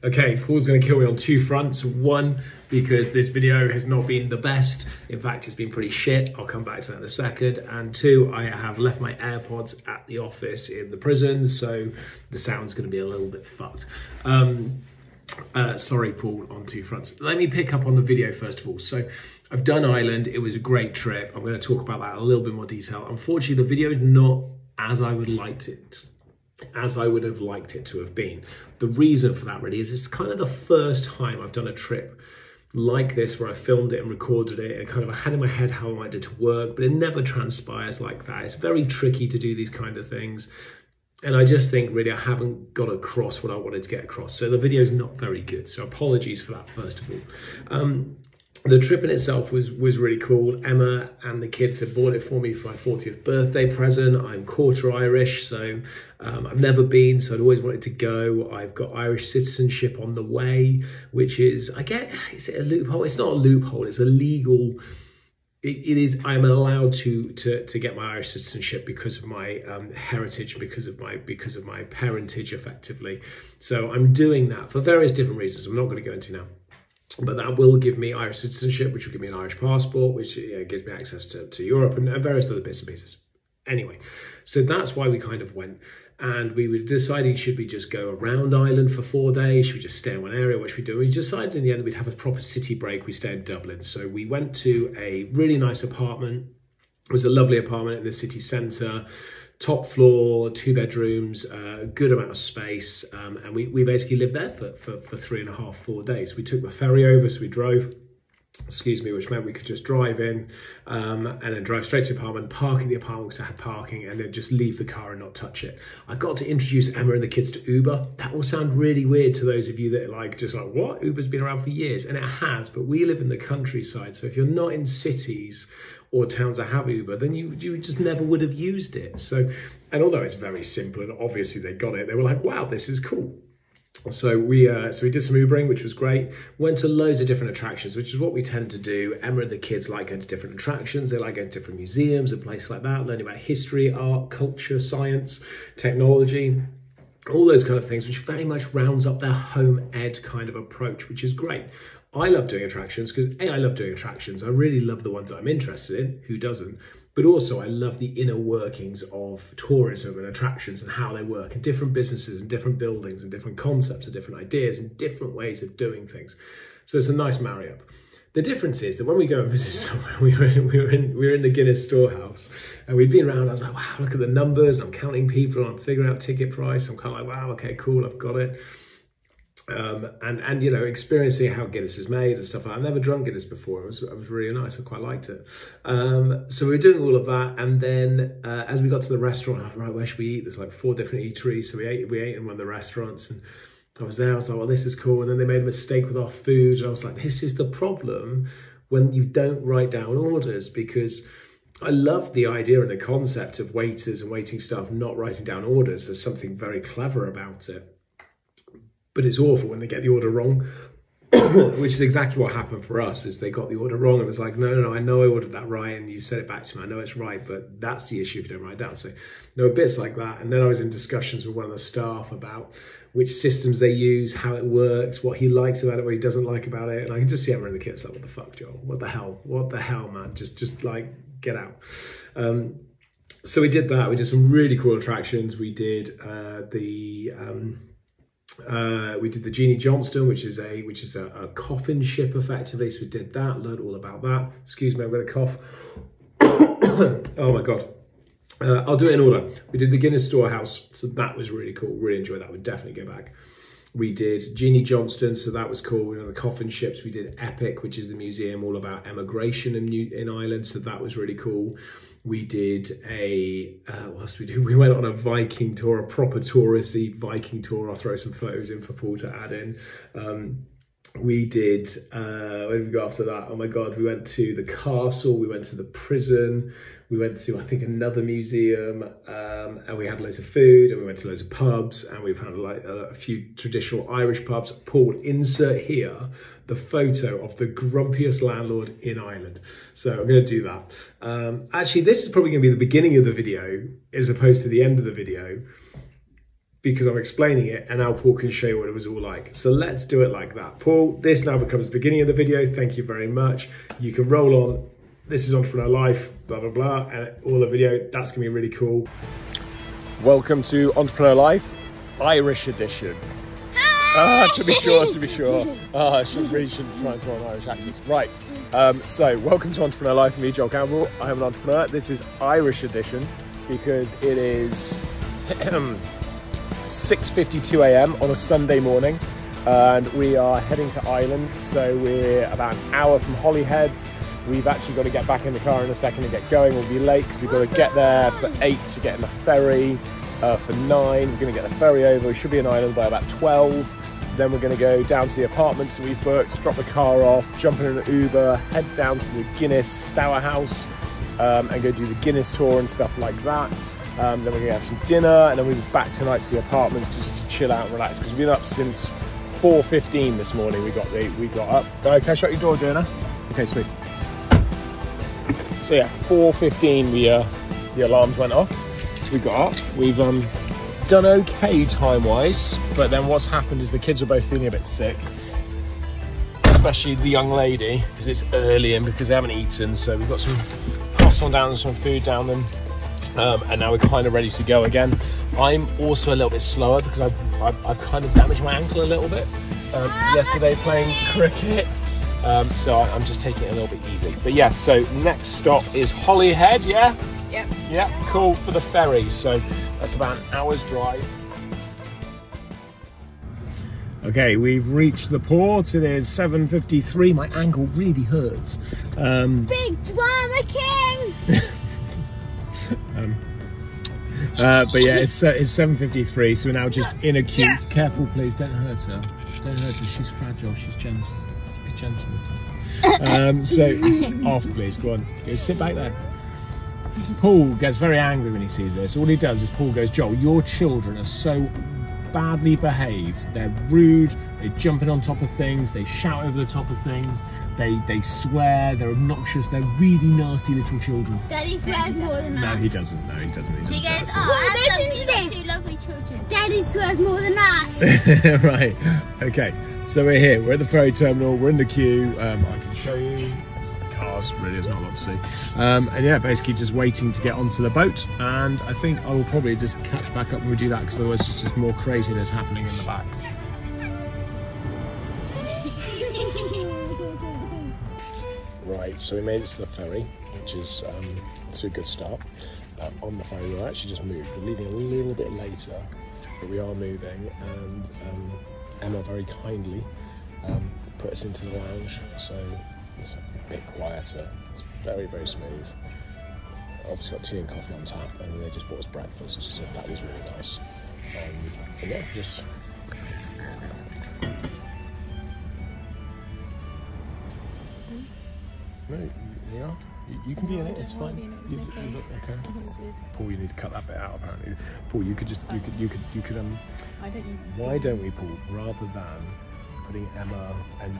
Okay, Paul's going to kill me on two fronts. One, because this video has not been the best. In fact, it's been pretty shit. I'll come back to that in a second. And two, I have left my AirPods at the office in the prison, so the sound's going to be a little bit fucked. Sorry, Paul, on two fronts. Let me pick up on the video first of all. So I've done Ireland. It was a great trip. I'm going to talk about that in a little bit more detail. Unfortunately, the video is not as I would have liked it to have been. The reason for that really is it's kind of the first time I've done a trip like this where I filmed it and recorded it and kind of I had in my head how I wanted it to work, but it never transpires like that. It's very tricky to do these kind of things. And I just think really I haven't got across what I wanted to get across. So the video is not very good. So apologies for that, first of all. The trip in itself was really cool. Emma and the kids had bought it for me for my 40th birthday present. I'm quarter Irish, so I've never been, so I'd always wanted to go. I've got Irish citizenship on the way, which is, is it a loophole? It's not a loophole, it's a legal, it is, I'm allowed to get my Irish citizenship because of my heritage, because of my parentage effectively. So I'm doing that for various different reasons I'm not going to go into now. But that will give me Irish citizenship, which will give me an Irish passport, which gives me access to Europe and various other bits and pieces. Anyway, so that's why we kind of went. And we were deciding, should we just go around Ireland for 4 days? Should we just stay in one area? What should we do? We decided in the end we'd have a proper city break. We stayed in Dublin. So we went to a really nice apartment. It was a lovely apartment in the city centre. Top floor, 2 bedrooms, a good amount of space, and we basically lived there for 3.5, 4 days. We took the ferry over, so we drove, which meant we could just drive in and then drive straight to the apartment, park in the apartment because I had parking, and then just leave the car and not touch it. I got to introduce Emma and the kids to Uber. That will sound really weird to those of you that are just like, what? Uber's been around for years, and it has, but we live in the countryside, so if you're not in cities or towns that have Uber, then you just never would have used it. So, and although it's very simple and obviously they got it, they were like, wow, this is cool. So we did some Ubering, which was great. Went to loads of different attractions, which is what we tend to do. Emma and the kids like going to different attractions. They like going to different museums and places like that, learning about history, art, culture, science, technology, all those kind of things, which very much rounds up their home ed kind of approach, which is great. I love doing attractions because I love doing attractions. I really love the ones that I'm interested in. Who doesn't? But also I love the inner workings of tourism and attractions and how they work, and different businesses and different buildings and different concepts and different ideas and different ways of doing things. So it's a nice marry up. The difference is that when we go and visit somewhere, we were in the Guinness storehouse and we'd been around. I was like, wow, look at the numbers. I'm counting people. I'm figuring out ticket price. I'm kind of like, wow, okay, cool. I've got it. And you know, experiencing how Guinness is made and stuff like that. I've never drunk Guinness before. It was really nice. I quite liked it. So we were doing all of that, and then as we got to the restaurant, I was like, right, where should we eat? There's like 4 different eateries, so we ate in one of the restaurants, and I was there. I was like, well, this is cool. And then they made a mistake with our food, and I was like, this is the problem when you don't write down orders, because I love the idea and the concept of waiters and waiting staff not writing down orders. There's something very clever about it. But it's awful when they get the order wrong, which is exactly what happened for us, is they got the order wrong. It was like, no, I know I ordered that right, and you said it back to me. I know it's right, but that's the issue if you don't write it down. So there were bits like that. And then I was in discussions with one of the staff about which systems they use, how it works, what he likes about it, what he doesn't like about it. And I can just see Emma and the kids like, what the fuck, Joel? What the hell, man? Just like, get out. So we did that. We did some really cool attractions. We did we did the Jeannie Johnston, which is a coffin ship effectively. So we did that, learned all about that. Excuse me, I'm going to cough. Oh my God. I'll do it in order. We did the Guinness Storehouse, so that was really cool. Really enjoyed that. We'd definitely go back. We did Jeannie Johnston, so that was cool. You know, the coffin ships. We did Epic, which is the museum all about emigration in Ireland, so that was really cool. We did what else did we do? We went on a Viking tour, a proper touristy Viking tour. I'll throw some photos in for Paul to add in. We did, where did we go after that? Oh my God, we went to the castle, we went to the prison, we went to, I think, another museum, and we had loads of food, and we went to loads of pubs, and we've had like a few traditional Irish pubs. Paul, insert here the photo of the grumpiest landlord in Ireland. So I'm going to do that. Actually, this is probably going to be the beginning of the video as opposed to the end of the video. because I'm explaining it, and now Paul can show you what it was all like. So let's do it like that. Paul, this now becomes the beginning of the video. Thank you very much. You can roll on. This is Entrepreneur Life, blah, blah, blah, and all the video. That's gonna be really cool. Welcome to Entrepreneur Life, Irish edition. To be sure. I really shouldn't try and throw an Irish accent. Right, so welcome to Entrepreneur Life, me, Joel Campbell. I am an entrepreneur. This is Irish edition because it is 6:52 a.m. on a Sunday morning, and we are heading to Ireland. So we're about an hour from Holyhead. We've actually got to get back in the car in a second and get going. We'll be late because we've got to get there for 8 to get in the ferry. For 9, we're going to get the ferry over. We should be in Ireland by about 12. Then we're going to go down to the apartments that we've booked, drop the car off, jump in an Uber, head down to the Guinness Stour House, and go do the Guinness tour and stuff like that. Then we're going to have some dinner, and then we'll be back tonight to the apartments just to chill out and relax, because we've been up since 4:15 this morning. We got up. Can I shut your door, Jonah? Okay, sweet. So yeah, 4:15 the alarms went off. So we got up. We've done okay time-wise, but then what's happened is the kids were both feeling a bit sick, especially the young lady, because it's early and because they haven't eaten. So we've got some croissant down and some food down them. And now we're kind of ready to go again. I'm also a little bit slower because I've kind of damaged my ankle a little bit yesterday playing cricket. So I'm just taking it a little bit easy. But yes, so next stop is Holyhead, yeah? Yep. Yeah, cool, for the ferry. So that's about an hour's drive. Okay, we've reached the port. It is 7:53. My ankle really hurts. Big drama king! But yeah, it's 7:53, so we're now just in a queue. Yes. Careful, please, don't hurt her. Don't hurt her, she's fragile, she's gentle. Be gentle with her. So, off please, go on. Go sit back there. Paul gets very angry when he sees this. All he does is Paul goes, Joel, your children are so badly behaved. They're rude, they're jumping on top of things, they shout over the top of things. They swear, they're obnoxious, they're really nasty little children. Daddy swears more than us. No, he doesn't. No, he doesn't. He goes, doesn't. oh, listen to this. Two lovely children. Daddy swears more than us. Right. Okay. So we're here. We're at the ferry terminal. We're in the queue. I can show you. The cars, really, there's not a lot to see. And yeah, basically just waiting to get onto the boat. And I think I will probably just catch back up when we do that, because otherwise it's just more craziness happening in the back. Right, so we made it to the ferry, which is it's a good start. On the ferry, we're actually just moved. We're leaving a little bit later, but we are moving, and Emma very kindly put us into the lounge, so it's a bit quieter. It's very, very smooth. Obviously got tea and coffee on tap, and they just bought us breakfast, so that was really nice. And yeah, just... No, you are. You can be in it. It's fine. Okay. Paul, you need to cut that bit out. Apparently, Paul, you could just I don't. Why don't we, Paul, rather than putting Emma and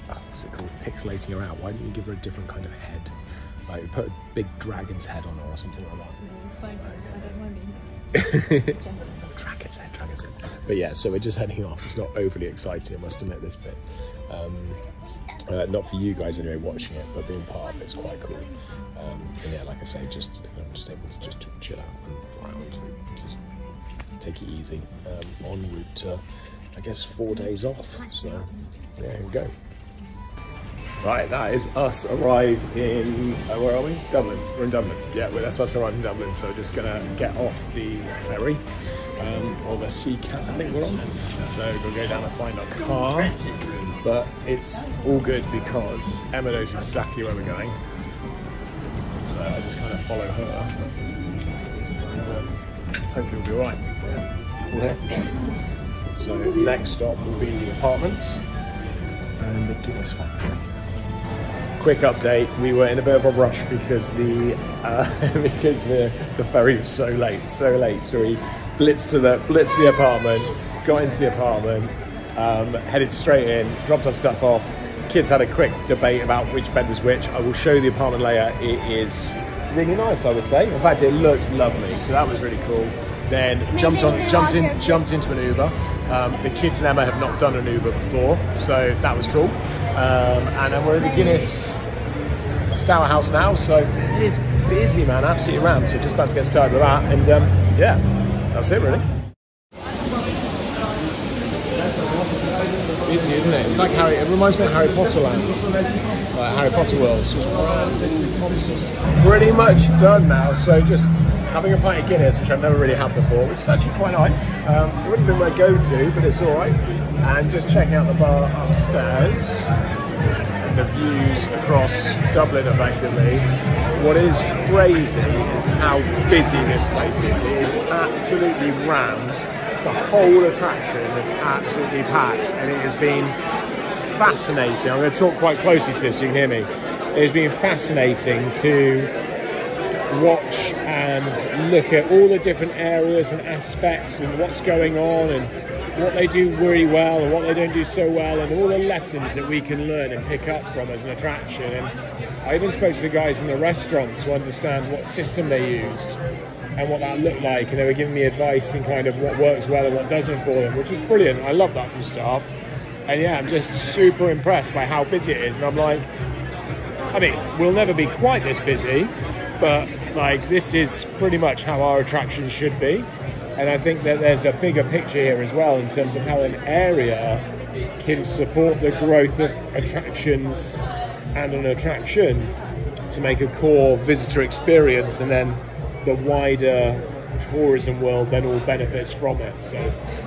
what's it called, pixelating her out? Why don't you give her a different kind of head? Like put a big dragon's head on her or something like that. No, it's fine. I don't mind being here. Dragon's head. But yeah, so we're just heading off. It's not overly exciting, I must admit, this bit. Not for you guys anyway watching it, but being part of it is quite cool. And yeah, like I say, I'm just able to just chill out and lounge and just take it easy. En route to, I guess, 4 days off. So yeah, here we go. Right, that is us arrived in, where are we? Dublin. We're in Dublin. Yeah, well, that's us arrived in Dublin. So just gonna get off the ferry, or the sea cat I think we're on. So we'll go down and find our car. But it's all good because Emma knows exactly where we're going. So I just kind of follow her. And, hopefully we'll be all right. Yeah. So next stop will be the apartments and the Guinness factory. Quick update: we were in a bit of a rush because the ferry was so late. So we blitzed the apartment, got into the apartment. Headed straight in, dropped our stuff off. Kids had a quick debate about which bed was which. I will show you the apartment later. It is really nice, I would say. In fact, it looks lovely, so that was really cool. then jumped into an Uber. The kids and Emma have not done an Uber before, so that was cool. And then we're in the Guinness Stour House now, so it is busy, man, absolutely rammed. So just about to get started with that, and yeah, that's it really. Busy, isn't it? It's like it reminds me of Harry Potter Land, like Harry Potter World. It's just random monsters. Pretty much done now, so just having a pint of Guinness, which I've never really had before, which is actually quite nice. It wouldn't be my go-to, but it's all right. And just checking out the bar upstairs and the views across Dublin, effectively. What is crazy is how busy this place is. It is absolutely rammed. The whole attraction is absolutely packed, and it has been fascinating. I'm going to talk quite closely to this so you can hear me. It has been fascinating to watch and look at all the different areas and aspects and what's going on and what they do really well and what they don't do so well, and all the lessons that we can learn and pick up from as an attraction. And I even spoke to the guys in the restaurant to understand what system they used and what that looked like, and they were giving me advice in kind of what works well and what doesn't for them, which is brilliant. I love that from staff. And yeah, I'm just super impressed by how busy it is, and I'm like, I mean, we'll never be quite this busy, but like, this is pretty much how our attractions should be. And I think that there's a bigger picture here as well in terms of how an area can support the growth of attractions and an attraction to make a core visitor experience, and then the wider tourism world then all benefits from it. So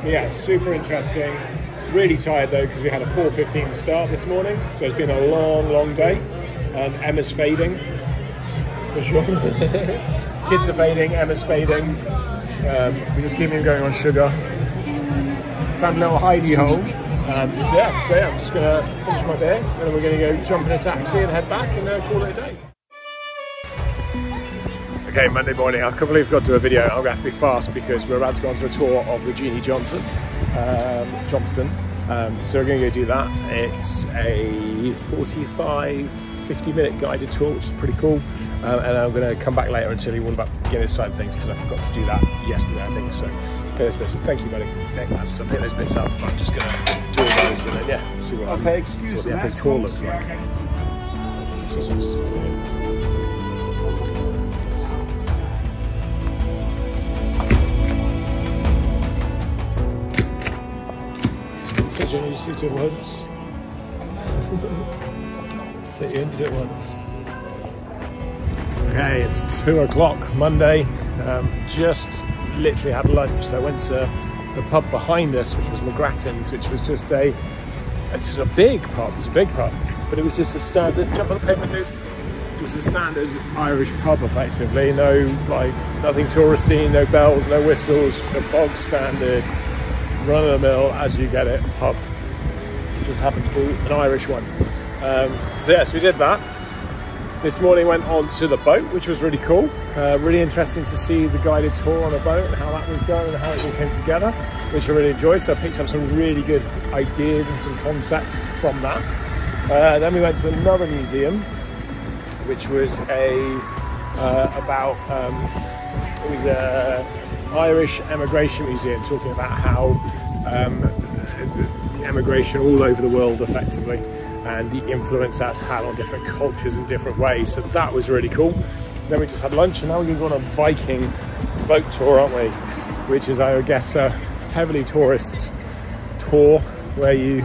yeah, super interesting. Really tired though, because we had a 4:15 start this morning, so it's been a long day. Emma's fading for sure. Kids are fading, Emma's fading. We just keep him going on sugar. Found a little hidey hole. So yeah, I'm just gonna finish my beer, and then we're gonna go jump in a taxi and head back and call it a day. Okay, Monday morning. I can't believe I forgot to do a video. I'm gonna have to be fast because we're about to go on to a tour of the Genie Johnston. So we're gonna go do that. It's a 50 minute guided tour, which is pretty cool. And I'm gonna come back later and tell you all about the Guinness side of things, because I forgot to do that yesterday, I think. So pick those bits up. Thank you, buddy. So pick those bits up. I'm just gonna do all those and then yeah, see what the epic tour looks like. Jesus. You just do it once. Sit you in, do it once. Okay, it's 2 o'clock Monday. Just literally had lunch. So I went to the pub behind us, which was McGrattan's, which was just a big pub. It was a big pub, but it was just a standard. Jump on the pavement, dude. Just a standard Irish pub, effectively. No, like, nothing touristy, no bells, no whistles. Just a bog standard, run-of-the-mill, as you get it, pub. Just happened to be an Irish one. So yes, we did that. This morning went on to the boat, which was really cool. Really interesting to see the guided tour on a boat and how that was done and how it all came together, which I really enjoyed. So I picked up some really good ideas and some concepts from that. Then we went to another museum, which was an Irish emigration museum, talking about how emigration all over the world, effectively, and the influence that's had on different cultures in different ways. So that was really cool. Then we just had lunch, and now we're going to go on a Viking boat tour, aren't we? Which is, I guess, a heavily tourist tour where you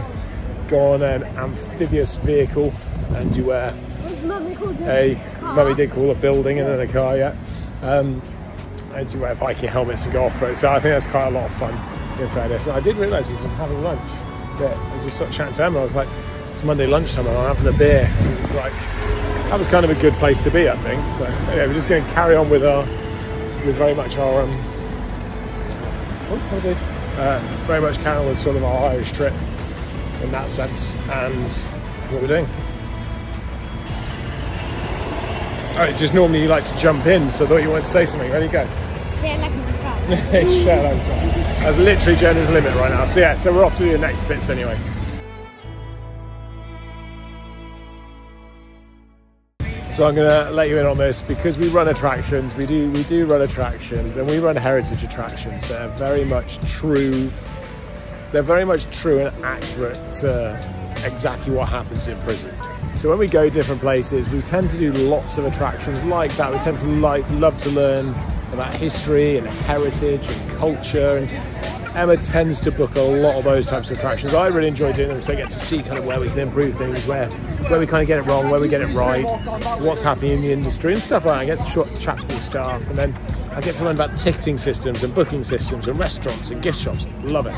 go on an amphibious vehicle and you wear Mummy did call a building and then a car, yeah. And you wear Viking helmets and go off-road. So I think that's quite a lot of fun, in fairness. And I didn't realise he was just having lunch. But as we started chatting to Emma, I was like, it's Monday lunchtime and I'm having a beer. And it was like, that was kind of a good place to be, I think. So yeah, we're just going to carry on with very much our very much carry on with sort of our Irish trip in that sense, and what we're doing. Just normally you like to jump in, so I thought you wanted to say something. Ready, go. Share like a sky. Share like a sky. That's literally Jenna's limit right now. So yeah, so we're off to the next bits anyway. So I'm going to let you in on this because we run attractions. We do run attractions, and we run heritage attractions that are very much true. They're very much true and accurate to exactly what happens in prison. So when we go different places, we tend to do lots of attractions like that. We tend to love to learn about history and heritage and culture, and Emma tends to book a lot of those types of attractions. I really enjoy doing them because I get to see kind of where we can improve things, where we kind of get it wrong, where we get it right, what's happening in the industry and stuff like that. I get to chat to the staff, and then I get to learn about ticketing systems and booking systems and restaurants and gift shops. Love it.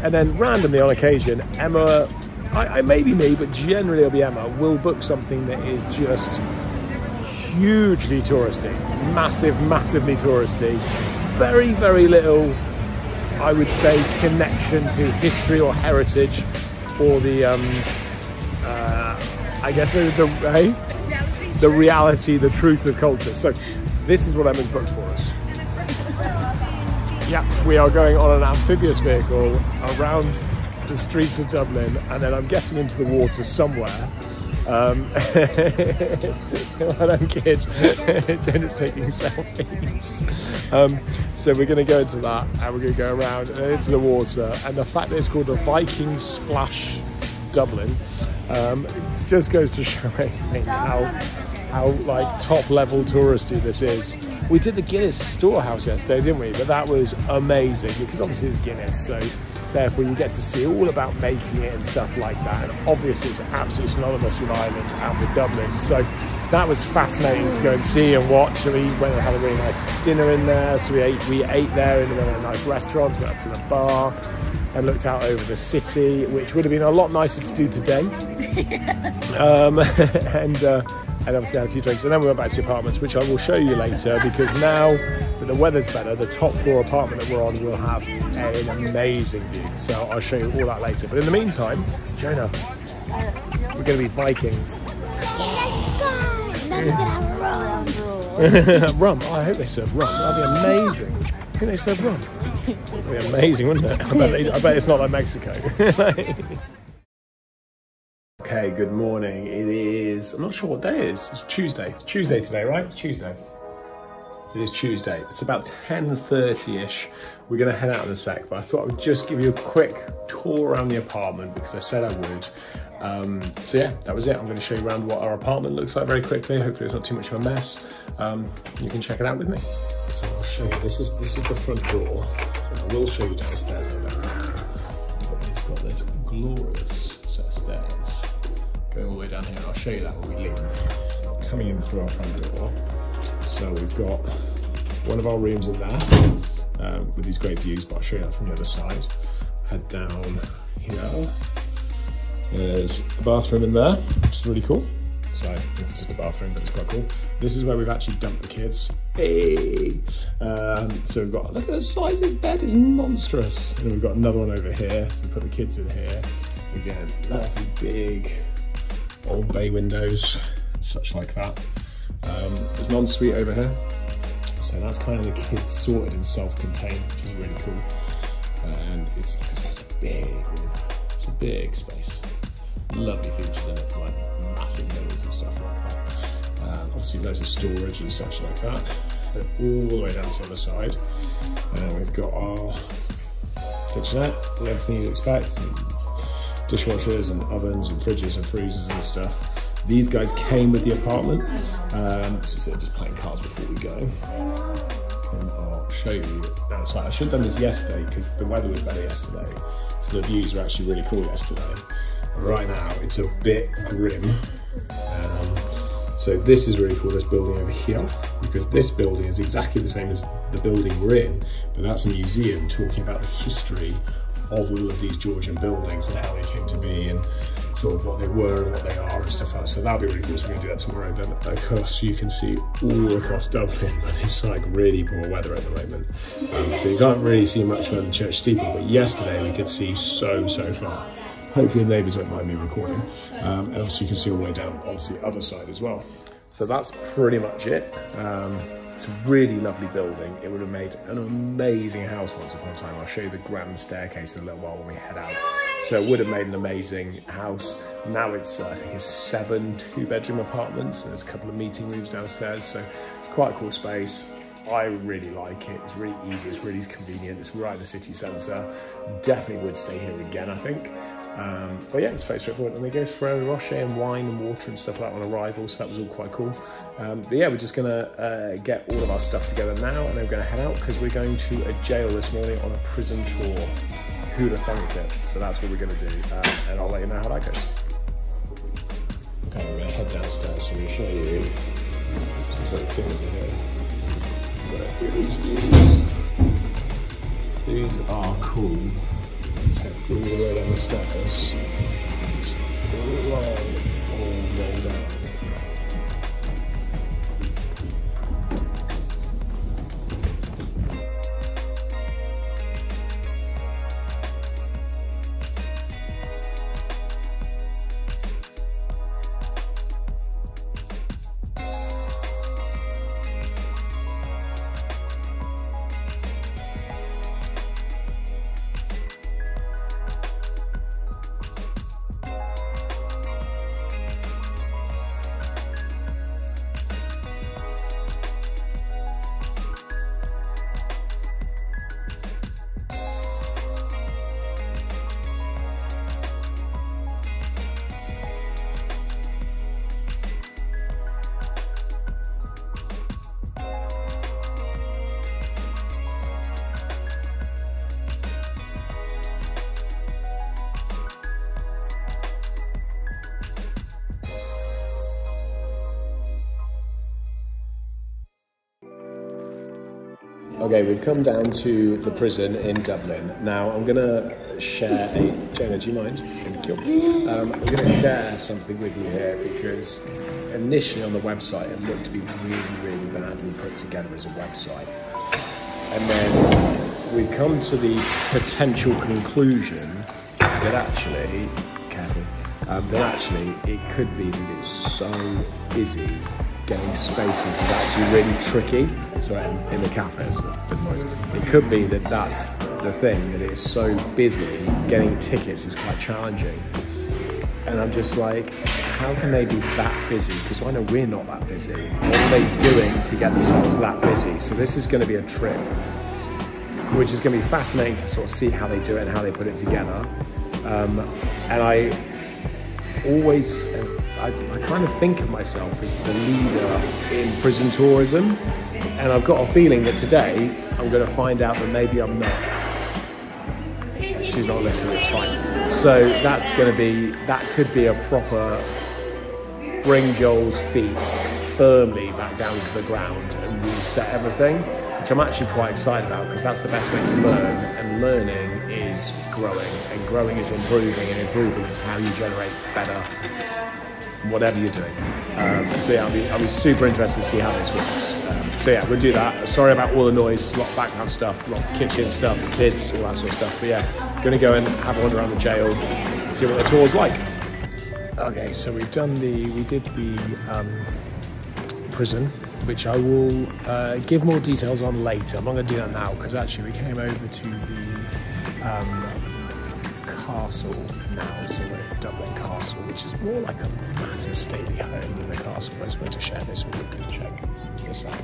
And then randomly on occasion, Emma, I may be me, but generally it'll be Emma, will book something that is just hugely touristy, massively touristy, very, very little, I would say, connection to history or heritage, or the, I guess maybe the reality, the truth of culture. So this is what Emma's booked for us. Yeah, we are going on an amphibious vehicle around the streets of Dublin, and then I'm guessing into the water somewhere. Well done, kid. Jonah's taking selfies. So we're going to go into that, and we're going to go around and into the water. And the fact that it's called the Viking Splash Dublin just goes to show how like top level touristy this is. We did the Guinness storehouse yesterday, didn't we? But that was amazing because obviously it's Guinness, so therefore you get to see all about making it and stuff like that. And obviously it's absolutely synonymous with Ireland and with Dublin. So that was fascinating to go and see and watch. And we went and had a really nice dinner in there. So we ate there in a nice restaurant, went up to the bar and looked out over the city, which would have been a lot nicer to do today. And obviously had a few drinks, and then we went back to the apartments, which I will show you later, because now that the weather's better, the top floor apartment that we're on will have an amazing view. So I'll show you all that later. But in the meantime, Jonah, we're going to be Vikings. Let's go! Mum's gonna have rum. Rum? Oh, I hope they serve rum. That'd be amazing. I think they serve rum. That'd be amazing, wouldn't it? I bet it's not like Mexico. Okay, good morning. It is, I'm not sure what day it is. It's Tuesday. Tuesday today, right? It's Tuesday. It is Tuesday. It's about 10:30ish. We're going to head out in a sec, but I thought I would just give you a quick tour around the apartment because I said I would. So yeah, that was it. I'm going to show you around what our apartment looks like very quickly. Hopefully it's not too much of a mess. You can check it out with me. So I'll show you. This is the front door. I will show you downstairs in a minute. It's got this glorious set of stairs going all the way down here. I'll show you that when we leave. Coming in through our front door. So we've got one of our rooms in there with these great views, but I'll show you that from the other side. Head down here. There's a bathroom in there, which is really cool. So it's just a bathroom, but it's quite cool. This is where we've actually dumped the kids. Hey! So we've got, look at the size of this bed, it's monstrous. And we've got another one over here, so we put the kids in here. Again, lovely big old bay windows, such like that. There's an ensuite over here. So that's kind of the kids sorted and self-contained, which is really cool. And it's, like I said, it's a big room. It's a big space. Lovely features in it, like massive mirrors and stuff like that. Obviously loads of storage and such like that. And all the way down to the other side. We've got our kitchenette, everything you'd expect. Dishwashers and ovens and fridges and freezers and stuff. These guys came with the apartment. So they're just playing cards before we go. And I'll show you outside. I should have done this yesterday because the weather was better yesterday. So the views were actually really cool yesterday. Right now it's a bit grim. So this is really cool, this building over here, because this building is exactly the same as the building we're in, but that's a museum talking about the history of all of these Georgian buildings and how they came to be and sort of what they were and what they are and stuff like that. So that'll be really cool, so we're gonna do that tomorrow. But of course you can see all across Dublin, but it's like really poor weather at the moment. So you can't really see much further than church steeple, but yesterday we could see so far. Hopefully the neighbours won't mind me recording. And obviously you can see all the way down obviously the other side as well. So that's pretty much it. It's a really lovely building. It would have made an amazing house once upon a time. I'll show you the grand staircase in a little while when we head out. So it would have made an amazing house. Now it's, I think it's 7 2-bedroom apartments. There's a couple of meeting rooms downstairs, so quite a cool space. I really like it. It's really easy, it's really convenient. It's right in the city centre. Definitely would stay here again, I think. But yeah, it's very straightforward. And they gave us Ferrero Rocher and wine and water and stuff like that on arrival, so that was all quite cool. But yeah, we're just gonna get all of our stuff together now, and then we're gonna head out because we're going to a jail this morning on a prison tour. Who'd have thunked it? So that's what we're gonna do, and I'll let you know how that goes. Okay, we're gonna head downstairs, so we'll show you. Some sort of things in here. These are cool. So all the way down the stairs. It's all the way down. Okay, we've come down to the prison in Dublin. Now, I'm going to share Jonah, do you mind? Thank you. I'm going to share something with you here because initially on the website it looked to be really, really badly put together as a website. And then we've come to the potential conclusion that actually, that actually it could be that it's so busy getting spaces is actually really tricky. Sorry, in the cafes, a bit of noise. It could be that that's the thing, that it's so busy, getting tickets is quite challenging. And I'm just like, how can they be that busy? Because I know we're not that busy. What are they doing to get themselves that busy? So this is going to be a trip, which is going to be fascinating to sort of see how they do it and how they put it together. And I always, I kind of think of myself as the leader in prison tourism. And I've got a feeling that today I'm going to find out that maybe I'm not. She's not listening, it's fine. So that's going to be, that could be a proper bring Joel's feet firmly back down to the ground and reset everything, which I'm actually quite excited about because that's the best way to learn, and learning is growing, and growing is improving, and improving is how you generate better whatever you're doing. So yeah, I'll be super interested to see how this works. So yeah, we'll do that. Sorry about all the noise, a lot of background stuff, a lot of kitchen stuff, kids, all that sort of stuff. But yeah, gonna go and have a wander around the jail, see what the tour's like. Okay, so we did the prison, which I will give more details on later. I'm not gonna do that now because actually we came over to the castle now, so we're at Dublin Castle, which is more like a massive stately home than the castle. I just wanted to share this with you because check this out.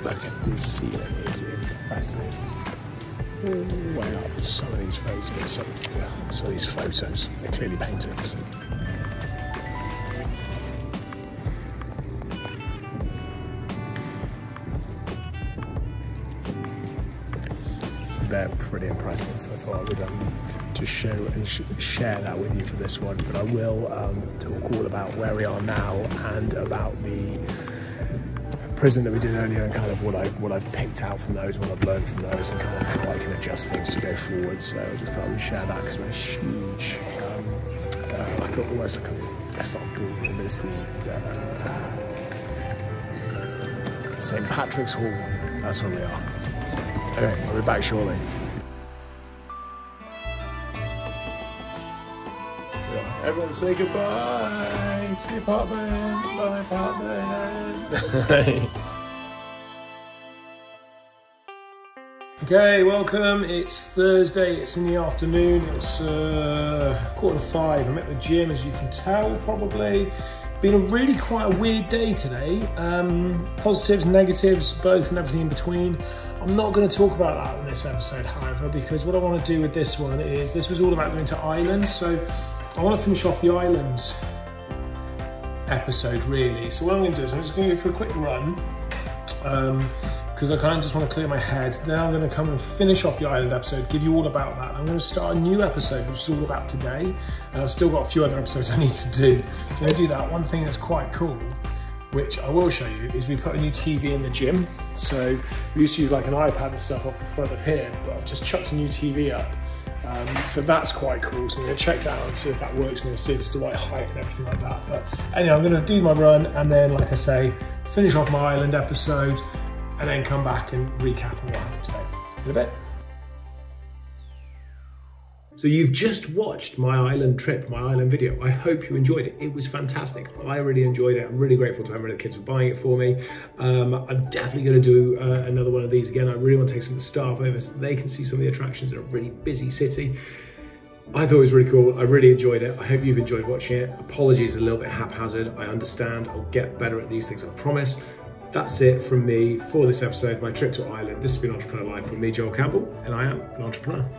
Look at the ceiling, is impressive. All the way up. Some of these photos, they're clearly paintings. They're pretty impressive. I thought I would just show and share that with you for this one, but I will talk all about where we are now and about the prison that we did earlier and kind of what I've picked out from those, what I've learned from those, and kind of how I can adjust things to go forward. So I just thought I would share that because we're huge. I feel almost like it's not a ballroom, it's the St. Patrick's Hall. That's where we are. So, anyway, we'll be back shortly. Everyone say goodbye to the apartment. Bye, apartment. Okay, welcome. It's Thursday, it's in the afternoon, it's 4:45. I'm at the gym, as you can tell, probably. Been a really quite a weird day today. Positives, negatives, both and everything in between. I'm not going to talk about that in this episode, however, because what I want to do with this one is, this was all about going to Ireland, so I want to finish off the Ireland episode, really. So what I'm going to do is I'm just going to go for a quick run, because I kind of just want to clear my head. Then I'm going to come and finish off the Ireland episode, give you all about that. I'm going to start a new episode, which is all about today, and I've still got a few other episodes I need to do. So I'm going to do that. One thing that's quite cool, which I will show you, is we put a new TV in the gym. So we used to use like an iPad and stuff off the front of here, but I've just chucked a new TV up. So that's quite cool. So I'm going to check that out and see if that works. I'm going to see if it's the right height and everything like that. But anyway, I'm going to do my run and then, like I say, finish off my Ireland episode, and then come back and recap on what happened today in a bit. So you've just watched my Ireland trip, my Ireland video. I hope you enjoyed it. It was fantastic. I really enjoyed it. I'm really grateful to Emma and the kids for buying it for me. I'm definitely going to do another one of these again. I really want to take some of the staff over so they can see some of the attractions in a really busy city. I thought it was really cool. I really enjoyed it. I hope you've enjoyed watching it. Apologies, a little bit haphazard. I understand. I'll get better at these things, I promise. That's it from me for this episode, my trip to Ireland. This has been Entrepreneur Life with me, Joel Campbell, and I am an entrepreneur.